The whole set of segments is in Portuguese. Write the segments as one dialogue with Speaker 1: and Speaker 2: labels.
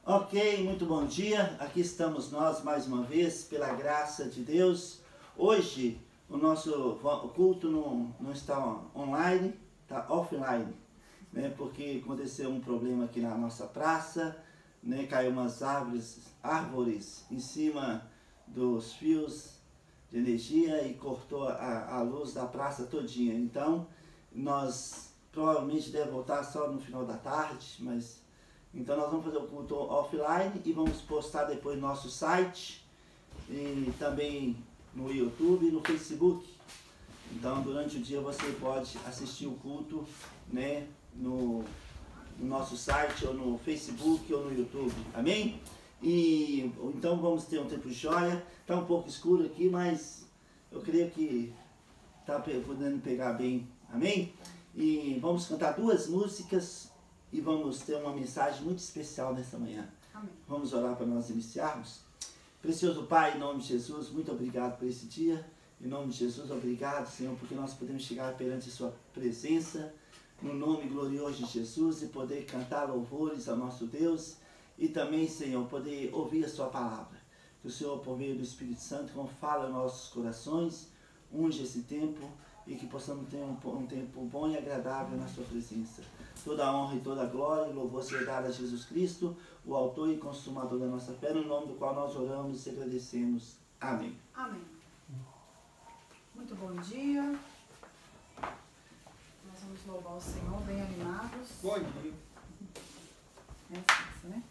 Speaker 1: Ok, muito bom dia. Aqui estamos nós mais uma vez, pela graça de Deus. Hoje o nosso culto não está online, está offline, né? Porque aconteceu um problema aqui na nossa praça, né? Caiu umas árvores em cima dos fios de energia e cortou a luz da praça todinha. Então nós provavelmente devemos voltar só no final da tarde, mas então nós vamos fazer o culto offline e vamos postar depois no nosso site e também no YouTube e no Facebook. Então durante o dia você pode assistir o culto, né, no nosso site ou no Facebook ou no YouTube, amém? E então vamos ter um tempo de joia. Está um pouco escuro aqui, mas eu creio que está podendo pegar bem, amém? E vamos cantar duas músicas e vamos ter uma mensagem muito especial nessa manhã.
Speaker 2: Amém.
Speaker 1: Vamos orar para nós iniciarmos. Precioso Pai, em nome de Jesus, muito obrigado por esse dia. Em nome de Jesus, obrigado, Senhor, porque nós podemos chegar perante a Sua presença, no nome glorioso de Jesus, e poder cantar louvores ao nosso Deus, e também, Senhor, poder ouvir a Sua palavra. Que o Senhor, por meio do Espírito Santo, como fala aos nossos corações, unge esse tempo, e que possamos ter um tempo bom e agradável na Sua presença. Toda a honra e toda a glória e louvor seja dado a Jesus Cristo, o autor e consumador da nossa fé, no nome do qual nós oramos e agradecemos. Amém.
Speaker 2: Amém. Muito bom dia. Nós vamos louvar o Senhor bem animados.
Speaker 3: Bom dia.
Speaker 2: Essa, né?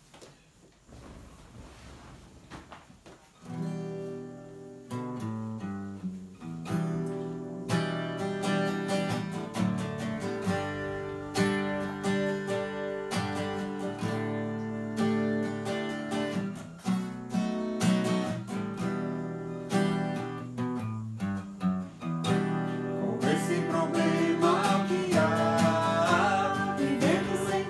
Speaker 3: Com esse problema que há, vivendo sem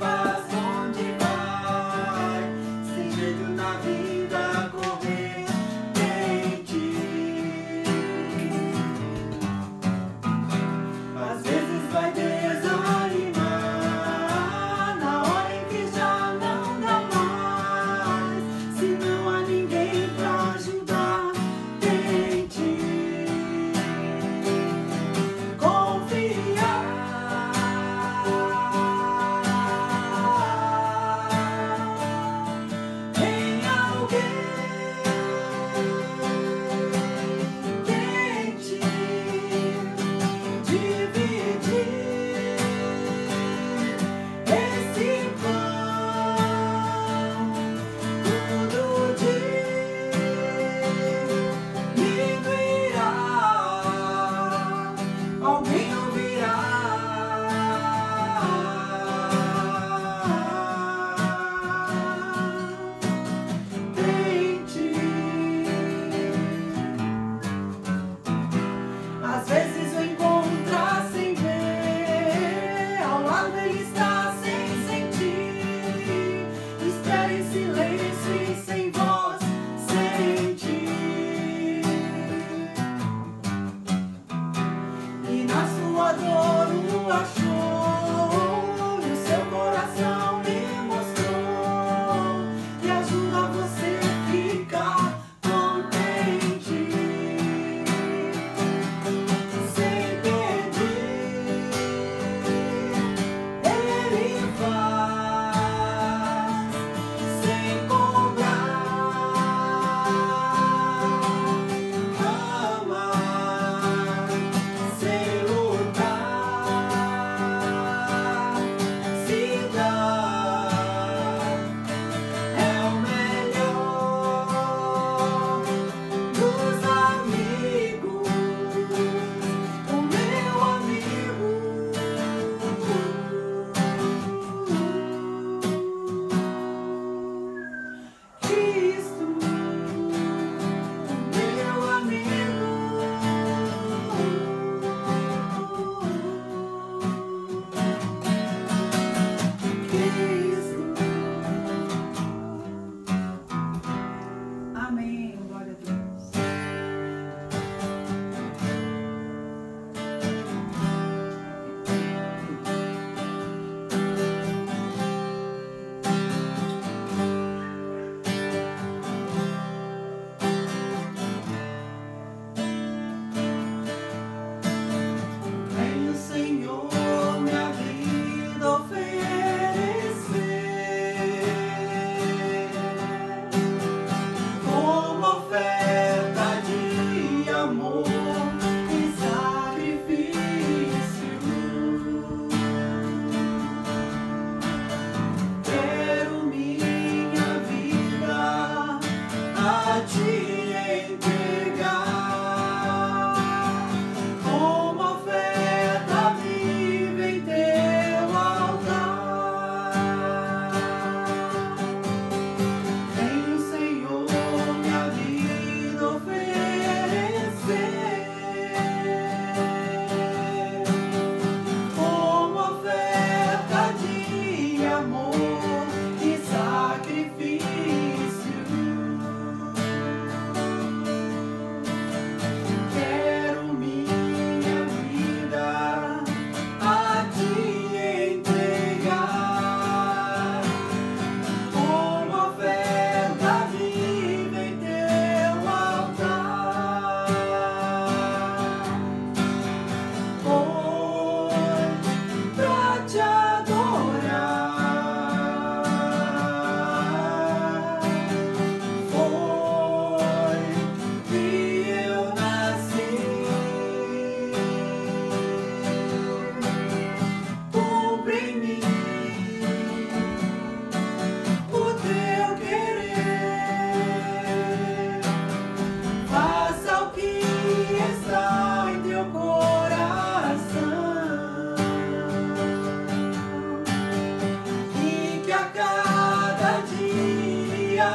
Speaker 1: cada dia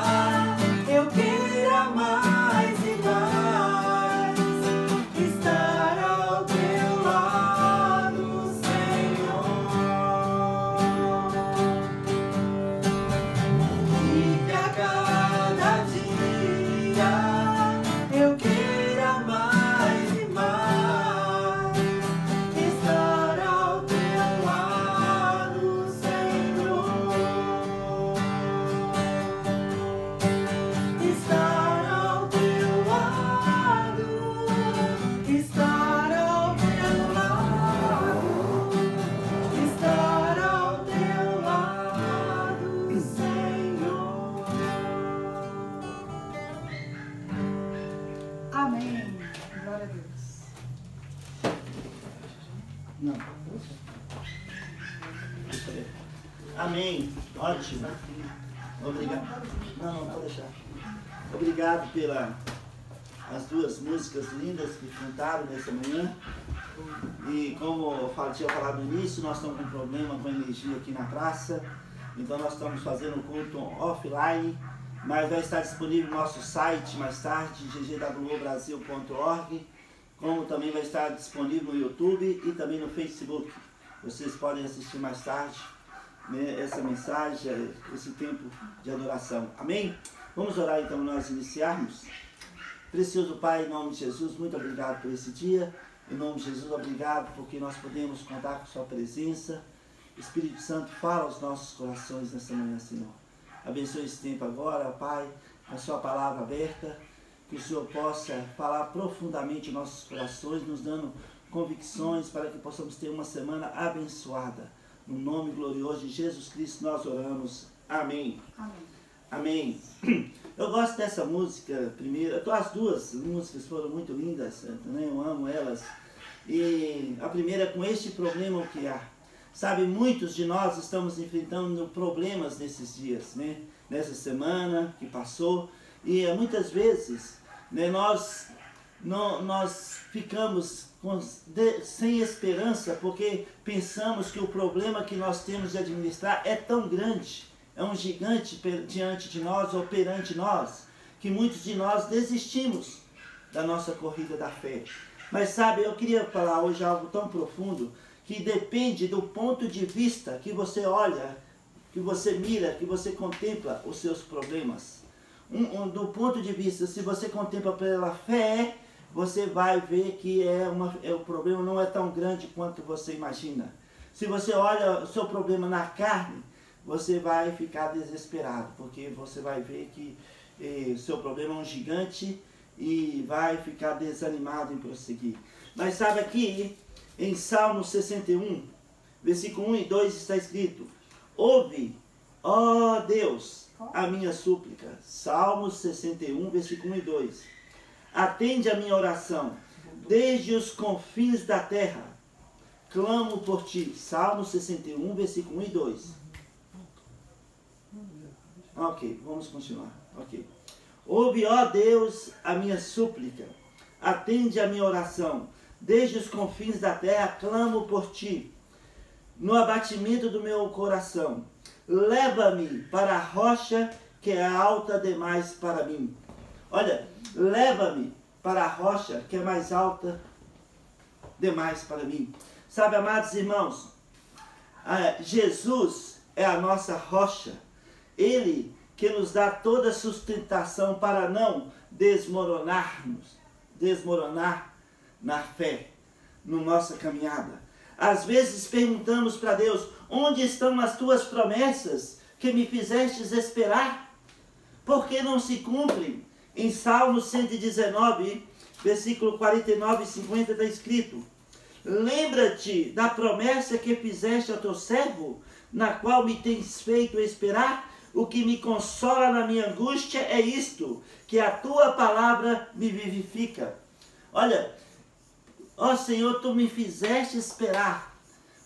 Speaker 1: eu queira mais e mais estar ao teu lado, Senhor. E que a cada dia eu queira mais e mais estar ao teu lado, Senhor. Estar ao teu lado, estar ao teu lado, estar ao teu lado, Senhor.
Speaker 2: Amém. Glória a Deus.
Speaker 1: Não. Amém. Ótimo. Obrigado. Não, pode deixar. Obrigado pelas duas músicas lindas que cantaram nessa manhã. E como eu tinha falado no início, nós estamos com um problema com energia aqui na praça. Então nós estamos fazendo o culto offline, mas vai estar disponível no nosso site mais tarde, ggwbrasil.org, como também vai estar disponível no YouTube e também no Facebook. Vocês podem assistir mais tarde, né, essa mensagem, esse tempo de adoração. Amém? Vamos orar então, nós iniciarmos. Precioso Pai, em nome de Jesus, muito obrigado por esse dia. Em nome de Jesus, obrigado porque nós podemos contar com Sua presença. Espírito Santo, fala aos nossos corações nessa manhã, Senhor. Abençoe esse tempo agora, Pai, a Sua palavra aberta, que o Senhor possa falar profundamente em nossos corações, nos dando convicções para que possamos ter uma semana abençoada. No nome glorioso de Jesus Cristo nós oramos. Amém.
Speaker 2: Amém.
Speaker 1: Amém. Eu gosto dessa música, primeiro, as duas músicas foram muito lindas, né? Eu amo elas. E a primeira é com este problema o que há. Sabe, muitos de nós estamos enfrentando problemas nesses dias, né? Nessa semana que passou. E muitas vezes, né, nós ficamos sem esperança porque pensamos que o problema que nós temos de administrar é tão grande, é um gigante diante de nós ou perante nós, que muitos de nós desistimos da nossa corrida da fé. Mas sabe, eu queria falar hoje algo tão profundo, que depende do ponto de vista que você olha, que você mira, que você contempla os seus problemas. Do ponto de vista, se você contempla pela fé, você vai ver que o problema não é tão grande quanto você imagina. Se você olha o seu problema na carne, você vai ficar desesperado, porque você vai ver que o seu problema é um gigante e vai ficar desanimado em prosseguir. Mas sabe, aqui em Salmo 61, versículo 1 e 2 está escrito: ouve, ó Deus, a minha súplica. Salmo 61, versículo 1 e 2. Atende a minha oração, desde os confins da terra, clamo por ti. Salmo 61, versículo 1 e 2. Ok, vamos continuar. Ok. Ouve, ó Deus, a minha súplica, atende a minha oração, desde os confins da terra, clamo por ti. No abatimento do meu coração, leva-me para a rocha que é alta demais para mim. Olha, leva-me para a rocha que é mais alta demais para mim. Sabe, amados irmãos, Jesus é a nossa rocha. Ele que nos dá toda a sustentação para não desmoronar na fé, na nossa caminhada. Às vezes perguntamos para Deus: onde estão as tuas promessas que me fizestes esperar? Por que não se cumprem? Em Salmo 119, versículo 49 e 50 está escrito: lembra-te da promessa que fizeste ao teu servo, na qual me tens feito esperar. O que me consola na minha angústia é isto, que a tua palavra me vivifica. Olha, ó Senhor, tu me fizeste esperar.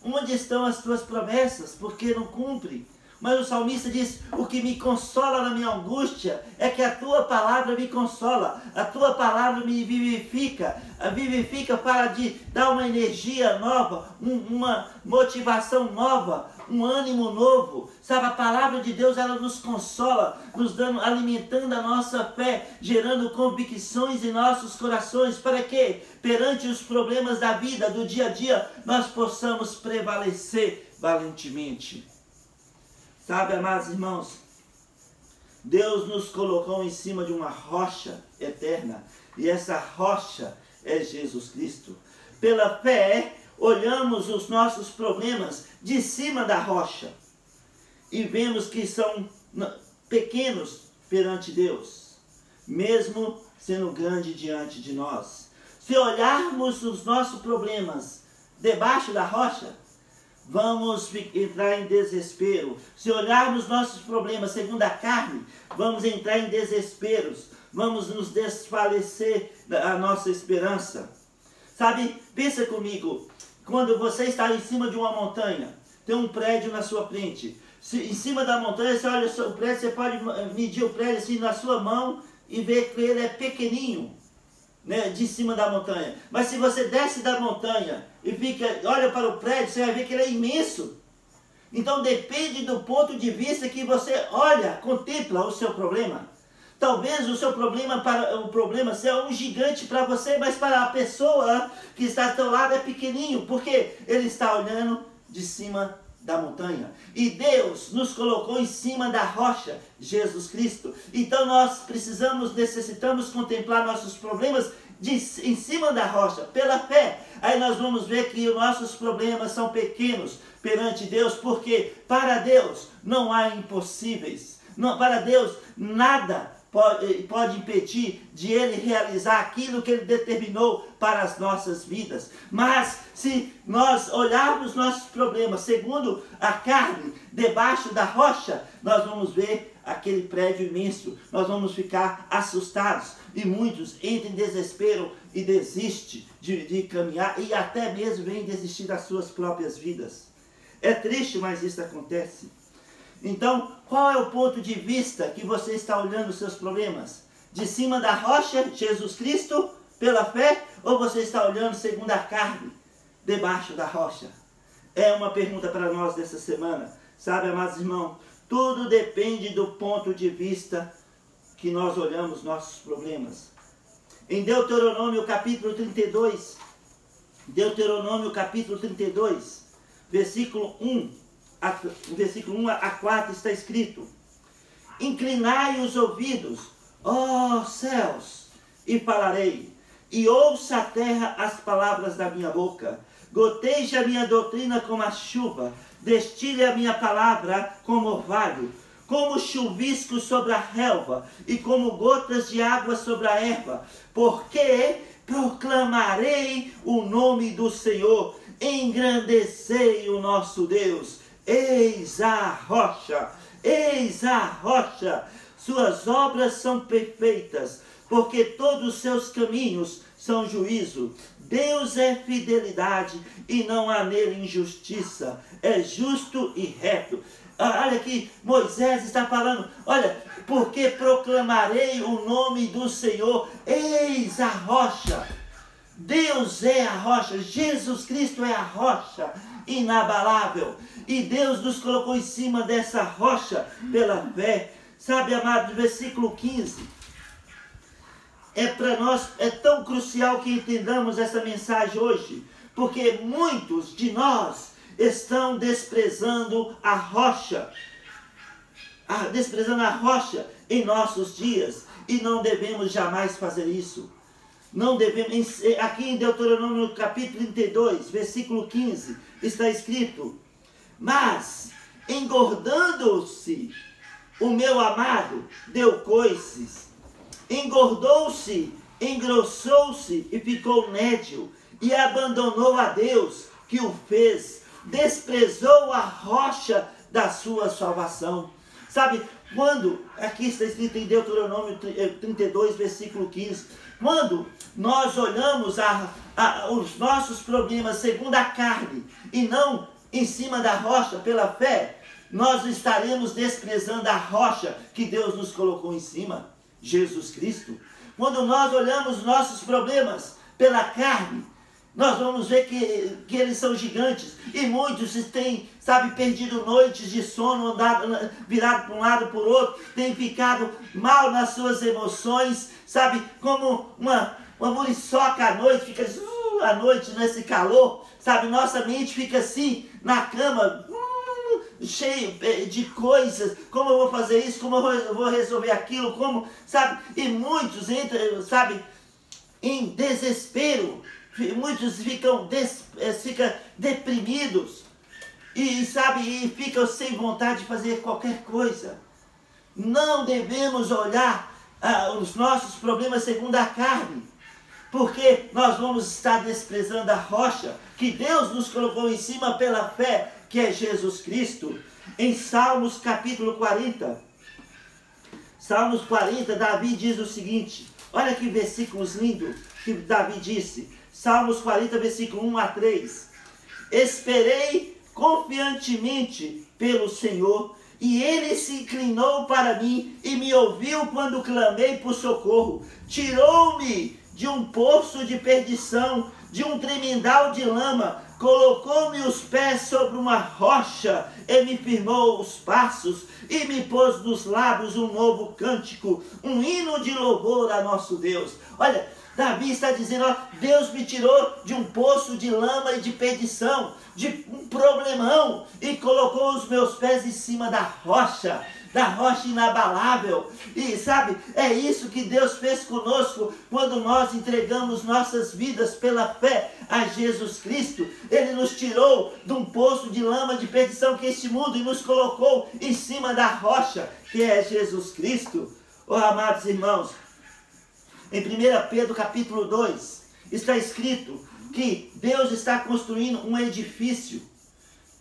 Speaker 1: Onde estão as tuas promessas? Porque não cumpre. Mas o salmista diz, o que me consola na minha angústia é que a tua palavra me consola, a tua palavra me vivifica para de dar uma energia nova, uma motivação nova, um ânimo novo. Sabe, a palavra de Deus, ela nos consola, nos dando, alimentando a nossa fé, gerando convicções em nossos corações, para que, perante os problemas da vida, do dia a dia, nós possamos prevalecer valentemente. Sabe, amados irmãos, Deus nos colocou em cima de uma rocha eterna, e essa rocha é Jesus Cristo. Pela fé, olhamos os nossos problemas de cima da rocha e vemos que são pequenos perante Deus, mesmo sendo grande diante de nós. Se olharmos os nossos problemas debaixo da rocha, vamos entrar em desespero. Se olharmos nossos problemas segundo a carne, vamos entrar em desesperos, vamos nos desfalecer a nossa esperança. Sabe, pensa comigo, quando você está em cima de uma montanha, tem um prédio na sua frente, em cima da montanha, você olha o prédio, você pode medir o prédio assim na sua mão e ver que ele é pequenininho, né, de cima da montanha. Mas se você desce da montanha e olha para o prédio, você vai ver que ele é imenso. Então depende do ponto de vista que você olha, contempla o seu problema. Talvez o seu problema seja um gigante para você, mas para a pessoa que está ao seu lado é pequenininho, porque ele está olhando de cima da montanha. E Deus nos colocou em cima da rocha, Jesus Cristo. Então nós necessitamos contemplar nossos problemas em cima da rocha, pela fé. Aí nós vamos ver que os nossos problemas são pequenos perante Deus, porque para Deus não há impossíveis. Não, para Deus nada pode impedir de Ele realizar aquilo que Ele determinou para as nossas vidas. Mas se nós olharmos nossos problemas segundo a carne, debaixo da rocha, nós vamos ver aquele prédio imenso, nós vamos ficar assustados, e muitos entram em desespero e desistem de caminhar, e até mesmo vêm desistir das suas próprias vidas. É triste, mas isso acontece. Então, qual é o ponto de vista que você está olhando os seus problemas? De cima da rocha, Jesus Cristo, pela fé, ou você está olhando segundo a carne, debaixo da rocha? É uma pergunta para nós dessa semana. Sabe, amados irmãos, tudo depende do ponto de vista que nós olhamos nossos problemas. Em Deuteronômio capítulo 32, versículo 1 a 4 está escrito: inclinai os ouvidos, ó céus, e falarei, e ouça a terra as palavras da minha boca. Goteje a minha doutrina como a chuva, destile a minha palavra como orvalho, como chuvisco sobre a relva, e como gotas de água sobre a erva. Porque proclamarei o nome do Senhor, engrandecei o nosso Deus. Eis a rocha, suas obras são perfeitas, porque todos os seus caminhos são juízo. Deus é fidelidade e não há nele injustiça, é justo e reto. Olha aqui, Moisés está falando, olha, porque proclamarei o nome do Senhor, eis a rocha. Deus é a rocha, Jesus Cristo é a rocha inabalável, e Deus nos colocou em cima dessa rocha pela fé. Sabe, amado, versículo 15, para nós é tão crucial que entendamos essa mensagem hoje, porque muitos de nós estão desprezando a rocha em nossos dias, e não devemos jamais fazer isso. Não devemos. Aqui em Deuteronômio capítulo 32, versículo 15, está escrito: mas engordando-se o meu amado, deu coices, engordou-se, engrossou-se e ficou nédio, e abandonou a Deus que o fez, desprezou a rocha da sua salvação. Sabe, quando, aqui está escrito em Deuteronômio 32, versículo 15, quando nós olhamos os nossos problemas segundo a carne e não em cima da rocha pela fé, nós estaremos desprezando a rocha que Deus nos colocou em cima, Jesus Cristo. Quando nós olhamos nossos problemas pela carne, nós vamos ver que eles são gigantes. E muitos têm, perdido noites de sono, andado, virado para um lado para o outro, têm ficado mal nas suas emoções, como uma muriçoca à noite, fica à noite nesse calor, nossa mente fica assim, na cama, cheio de coisas, como eu vou fazer isso, como eu vou resolver aquilo, e muitos entram, em desespero. Muitos ficam deprimidos e ficam sem vontade de fazer qualquer coisa. Não devemos olhar os nossos problemas segundo a carne, porque nós vamos estar desprezando a rocha que Deus nos colocou em cima pela fé, que é Jesus Cristo. Em Salmos capítulo 40, Salmos 40, Davi diz o seguinte, olha que versículos lindos que Davi disse. Salmos 40, versículo 1 a 3. Esperei confiantemente pelo Senhor, e Ele se inclinou para mim e me ouviu quando clamei por socorro. Tirou-me de um poço de perdição, de um tremendal de lama, colocou-me os pés sobre uma rocha, e me firmou os passos, e me pôs nos lábios um novo cântico, um hino de louvor a nosso Deus. Olha, Davi está dizendo, Deus me tirou de um poço de lama e de perdição, de um problemão, e colocou os meus pés em cima da rocha inabalável. E é isso que Deus fez conosco quando nós entregamos nossas vidas pela fé a Jesus Cristo. Ele nos tirou de um poço de lama de perdição que é este mundo e nos colocou em cima da rocha, que é Jesus Cristo. Amados irmãos, em 1 Pedro capítulo 2, está escrito que Deus está construindo um edifício.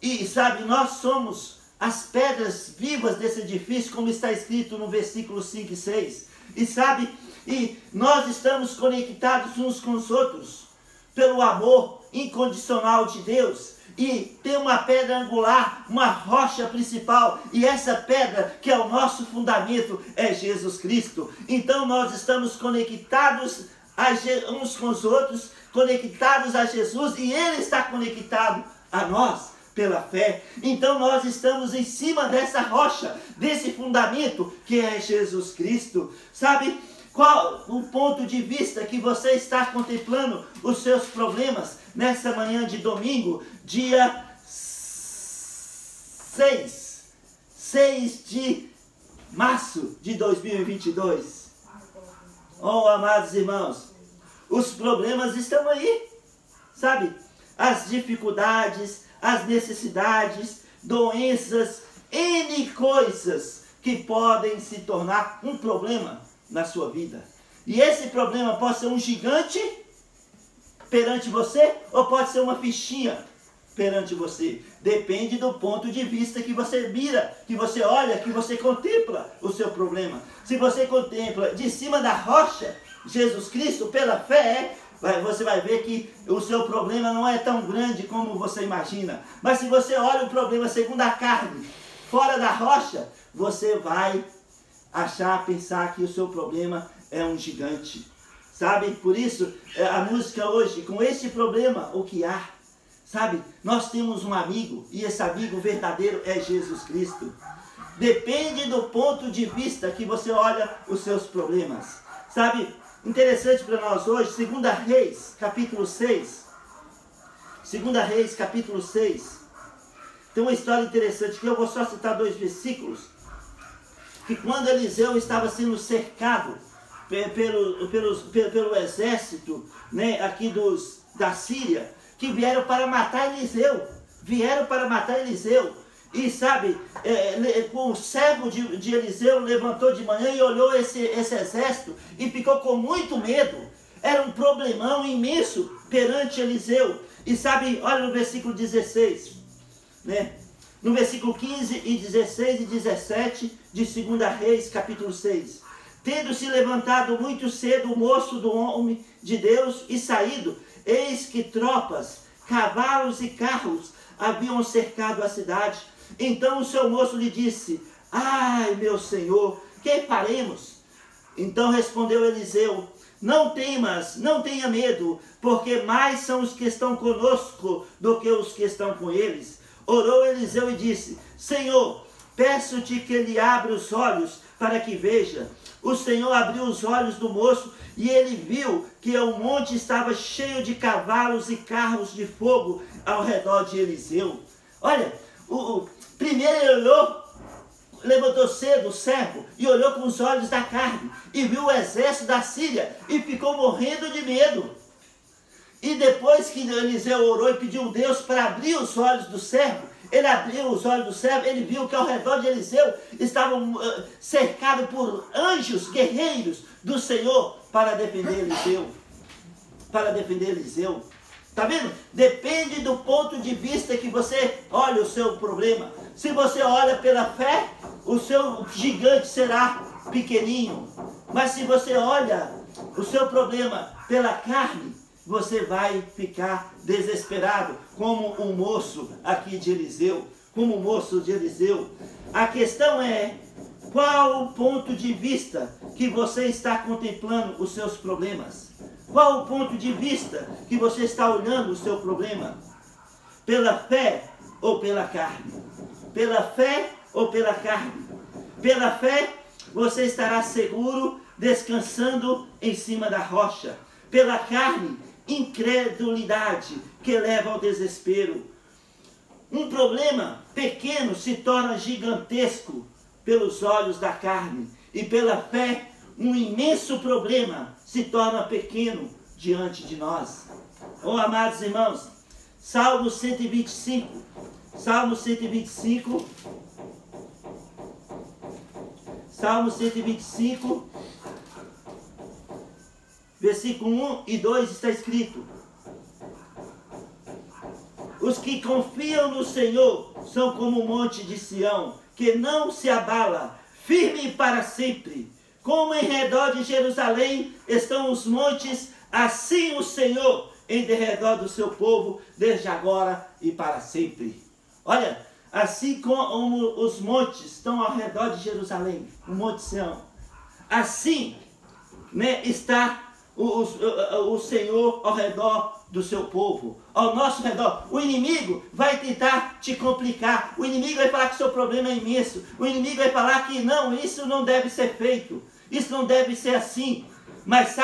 Speaker 1: E nós somos as pedras vivas desse edifício, como está escrito no versículo 5 e 6. E nós estamos conectados uns com os outros pelo amor incondicional de Deus. E tem uma pedra angular, uma rocha principal, e essa pedra que é o nosso fundamento é Jesus Cristo. Então nós estamos conectados uns com os outros, conectados a Jesus, e Ele está conectado a nós pela fé. Então nós estamos em cima dessa rocha, desse fundamento que é Jesus Cristo. Qual o ponto de vista que você está contemplando os seus problemas nessa manhã de domingo, dia 6 de março de 2022? Oh, amados irmãos, os problemas estão aí, as dificuldades, as necessidades, doenças, N coisas que podem se tornar um problema na sua vida. E esse problema pode ser um gigante perante você, ou pode ser uma fichinha perante você. Depende do ponto de vista que você mira, que você olha, que você contempla o seu problema. Se você contempla de cima da rocha, Jesus Cristo, pela fé, você vai ver que o seu problema não é tão grande como você imagina. Mas se você olha o problema segundo a carne, fora da rocha, você vai pensar que o seu problema é um gigante. Por isso, a música hoje, com este problema, o que há? Nós temos um amigo, e esse amigo verdadeiro é Jesus Cristo. Depende do ponto de vista que você olha os seus problemas. Interessante para nós hoje, 2 Reis, capítulo 6. 2 Reis, capítulo 6. Tem uma história interessante que eu vou só citar 2 versículos. Que quando Eliseu estava sendo cercado pelo exército, aqui da Síria, que vieram para matar Eliseu. E o servo de Eliseu levantou de manhã e olhou esse exército e ficou com muito medo. Era um problemão imenso perante Eliseu. E olha no versículo 16, no versículo 15 e 16 e 17 de 2 Reis, capítulo 6. Tendo se levantado muito cedo o moço do homem de Deus e saído, eis que tropas, cavalos e carros haviam cercado a cidade. Então o seu moço lhe disse: ai, meu senhor, que faremos? Então respondeu Eliseu: não temas, não tenha medo, porque mais são os que estão conosco do que os que estão com eles. Orou Eliseu e disse: Senhor, peço-te que lhe abra os olhos para que veja. O Senhor abriu os olhos do moço e ele viu que o monte estava cheio de cavalos e carros de fogo ao redor de Eliseu. Olha, primeiro ele olhou, levantou cedo o servo e olhou com os olhos da carne e viu o exército da Síria e ficou morrendo de medo. E depois que Eliseu orou e pediu a Deus para abrir os olhos do servo, ele abriu os olhos do servo, ele viu que ao redor de Eliseu estavam cercados por anjos guerreiros do Senhor para defender Eliseu. Para defender Eliseu. Está vendo? Depende do ponto de vista que você olha o seu problema. Se você olha pela fé, o seu gigante será pequenininho. Mas se você olha o seu problema pela carne, você vai ficar desesperado, como o moço aqui de Eliseu, como o moço de Eliseu. A questão é, qual o ponto de vista que você está contemplando os seus problemas? Qual o ponto de vista que você está olhando o seu problema? Pela fé ou pela carne? Pela fé ou pela carne? Pela fé, você estará seguro, descansando em cima da rocha. Pela carne, incredulidade que leva ao desespero. Um problema pequeno se torna gigantesco pelos olhos da carne, e pela fé um imenso problema se torna pequeno diante de nós. Oh, amados irmãos, Salmo 125, Salmo 125, Salmo 125, versículo 1 e 2 está escrito: os que confiam no Senhor são como o monte de Sião, que não se abala, firme para sempre. Como em redor de Jerusalém estão os montes, assim o Senhor em derredor do seu povo, desde agora e para sempre. Olha, assim como os montes estão ao redor de Jerusalém, o monte Sião, assim, né, está o Senhor ao redor do seu povo, ao nosso redor. O inimigo vai tentar te complicar, o inimigo vai falar que o seu problema é imenso, o inimigo vai falar que não, isso não deve ser feito, isso não deve ser assim. Mas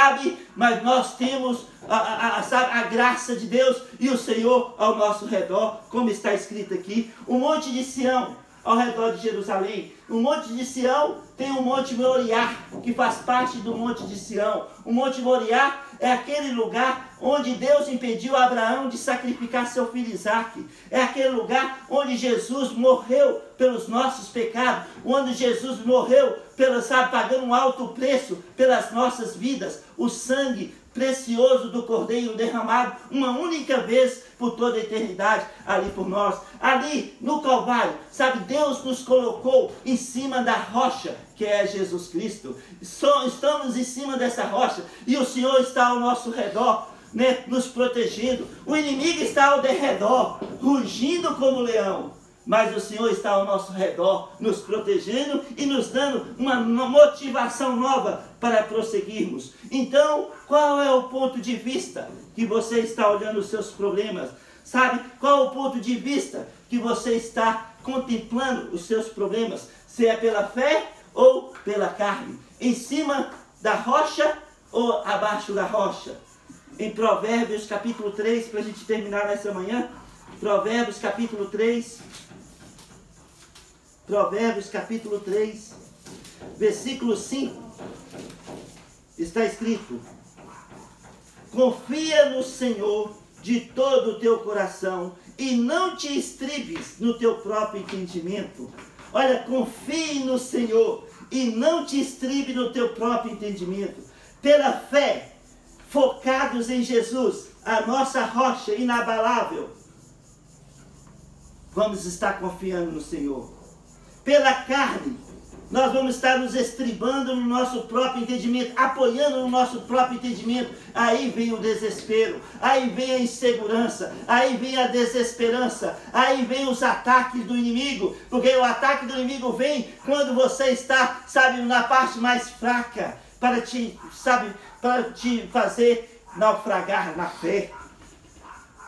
Speaker 1: mas nós temos a graça de Deus e o Senhor ao nosso redor, como está escrito aqui. O monte de Sião ao redor de Jerusalém. O monte de Sião tem o monte Moriá, que faz parte do monte de Sião. O monte Moriá é aquele lugar onde Deus impediu Abraão de sacrificar seu filho Isaque. É aquele lugar onde Jesus morreu pelos nossos pecados, onde Jesus morreu pagando um alto preço pelas nossas vidas. O sangue precioso do Cordeiro derramado uma única vez por toda a eternidade ali por nós. Ali no Calvário, sabe, Deus nos colocou em cima da rocha que é Jesus Cristo. Estamos em cima dessa rocha e o Senhor está ao nosso redor, né, nos protegendo. O inimigo está ao derredor, rugindo como leão. Mas o Senhor está ao nosso redor, nos protegendo e nos dando uma motivação nova para prosseguirmos. Então, qual é o ponto de vista que você está olhando os seus problemas? Sabe, qual é o ponto de vista que você está contemplando os seus problemas? Se é pela fé ou pela carne? Em cima da rocha ou abaixo da rocha? Em Provérbios capítulo 3, para a gente terminar nessa manhã, Provérbios capítulo 3... Provérbios capítulo 3, versículo 5, está escrito: confia no Senhor de todo o teu coração e não te estribes no teu próprio entendimento. Olha, confie no Senhor e não te estribe no teu próprio entendimento. Pela fé, focados em Jesus, a nossa rocha inabalável, vamos estar confiando no Senhor. Pela carne, nós vamos estar nos estribando no nosso próprio entendimento, apoiando no nosso próprio entendimento. Aí vem o desespero, aí vem a insegurança, aí vem a desesperança, aí vem os ataques do inimigo, porque o ataque do inimigo vem quando você está, sabe, na parte mais fraca, para te fazer naufragar na fé.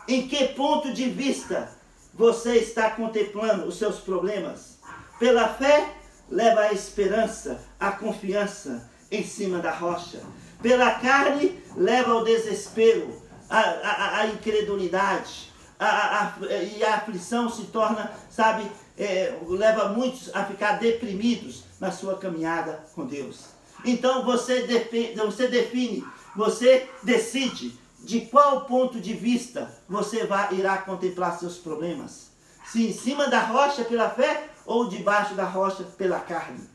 Speaker 1: Em que ponto de vista você está contemplando os seus problemas? Pela fé, leva a esperança, a confiança em cima da rocha. Pela carne, leva ao desespero, a incredulidade. E a aflição se torna, sabe, leva muitos a ficar deprimidos na sua caminhada com Deus. Então você define, você decide de qual ponto de vista você irá contemplar seus problemas. Se em cima da rocha pela fé ou debaixo da rocha pela carne.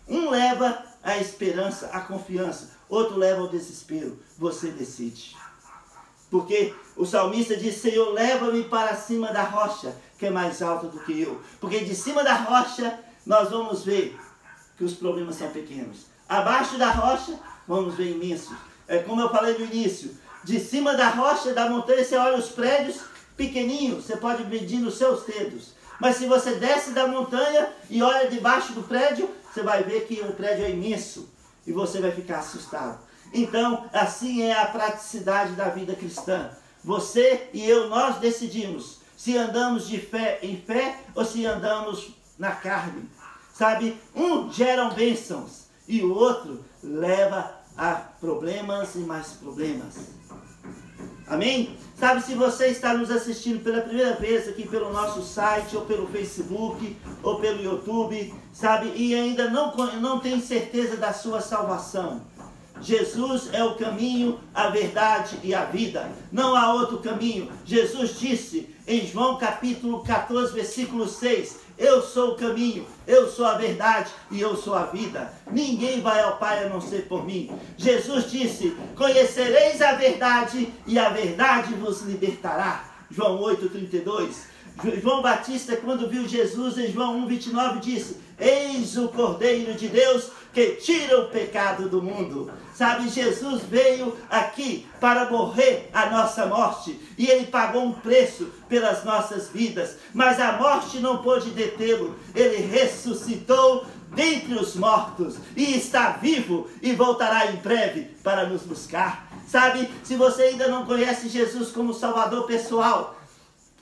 Speaker 1: Um leva a esperança, a confiança, outro leva ao desespero. Você decide. Porque o salmista diz: Senhor, leva-me para cima da rocha, que é mais alta do que eu. Porque de cima da rocha nós vamos ver que os problemas são pequenos. Abaixo da rocha vamos ver imensos. É como eu falei no início. De cima da rocha, da montanha, você olha os prédios pequenininhos, você pode medir nos seus dedos. Mas se você desce da montanha e olha debaixo do prédio, você vai ver que o prédio é imenso e você vai ficar assustado. Então, assim é a praticidade da vida cristã. Você e eu, nós decidimos se andamos de fé em fé ou se andamos na carne. Sabe, um gera bênçãos e o outro leva a problemas e mais problemas. Amém? Sabe, se você está nos assistindo pela primeira vez aqui pelo nosso site, ou pelo Facebook, ou pelo YouTube, sabe, e ainda não tem certeza da sua salvação. Jesus é o caminho, a verdade e a vida. Não há outro caminho. Jesus disse em João capítulo 14, versículo 6, eu sou o caminho, eu sou a verdade e eu sou a vida. Ninguém vai ao Pai a não ser por mim. Jesus disse, conhecereis a verdade e a verdade vos libertará. João 8,32. João Batista, quando viu Jesus em João 1,29, disse, eis o Cordeiro de Deus que tira o pecado do mundo. Sabe, Jesus veio aqui para morrer a nossa morte. E Ele pagou um preço pelas nossas vidas. Mas a morte não pôde detê-lo. Ele ressuscitou dentre os mortos. E está vivo e voltará em breve para nos buscar. Sabe, se você ainda não conhece Jesus como Salvador pessoal,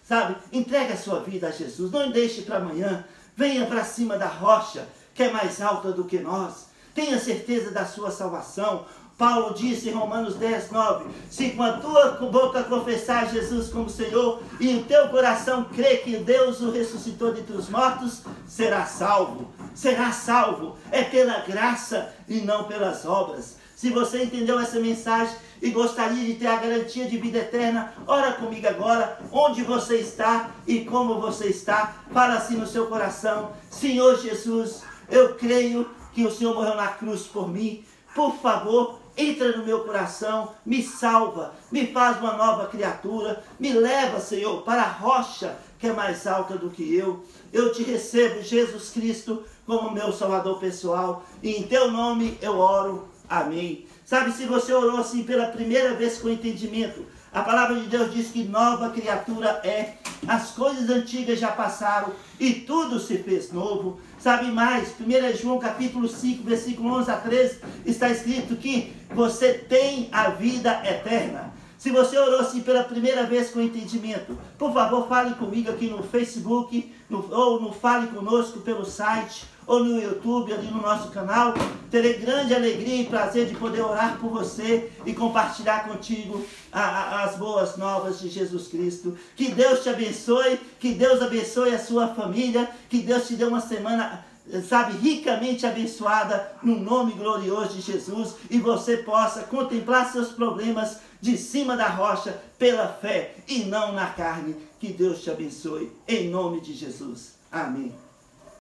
Speaker 1: sabe, entregue a sua vida a Jesus. Não deixe para amanhã. Venha para cima da rocha, que é mais alta do que nós. Tenha certeza da sua salvação. Paulo disse em Romanos 10, 9, se com a tua boca confessar Jesus como Senhor e em teu coração crer que Deus o ressuscitou dentre os mortos, será salvo. Será salvo. É pela graça e não pelas obras. Se você entendeu essa mensagem e gostaria de ter a garantia de vida eterna, ora comigo agora, onde você está e como você está. Fala assim no seu coração, Senhor Jesus, eu creio que o Senhor morreu na cruz por mim. Por favor, entra no meu coração, me salva, me faz uma nova criatura, me leva, Senhor, para a rocha que é mais alta do que eu. Eu te recebo, Jesus Cristo, como meu Salvador pessoal, e em teu nome eu oro. Amém. Sabe, se você orou assim pela primeira vez com entendimento, a palavra de Deus diz que nova criatura é. As coisas antigas já passaram e tudo se fez novo. Sabe mais, 1 João capítulo 5, versículo 11 a 13, está escrito que você tem a vida eterna. Se você orou assim pela primeira vez com entendimento, por favor, fale comigo aqui no Facebook, ou no Fale Conosco pelo site, ou no YouTube, ali no nosso canal. Terei grande alegria e prazer de poder orar por você e compartilhar contigo as boas novas de Jesus Cristo. Que Deus te abençoe, que Deus abençoe a sua família, que Deus te dê uma semana, sabe, ricamente abençoada no nome glorioso de Jesus, e você possa contemplar seus problemas de cima da rocha pela fé e não na carne. Que Deus te abençoe em nome de Jesus. Amém.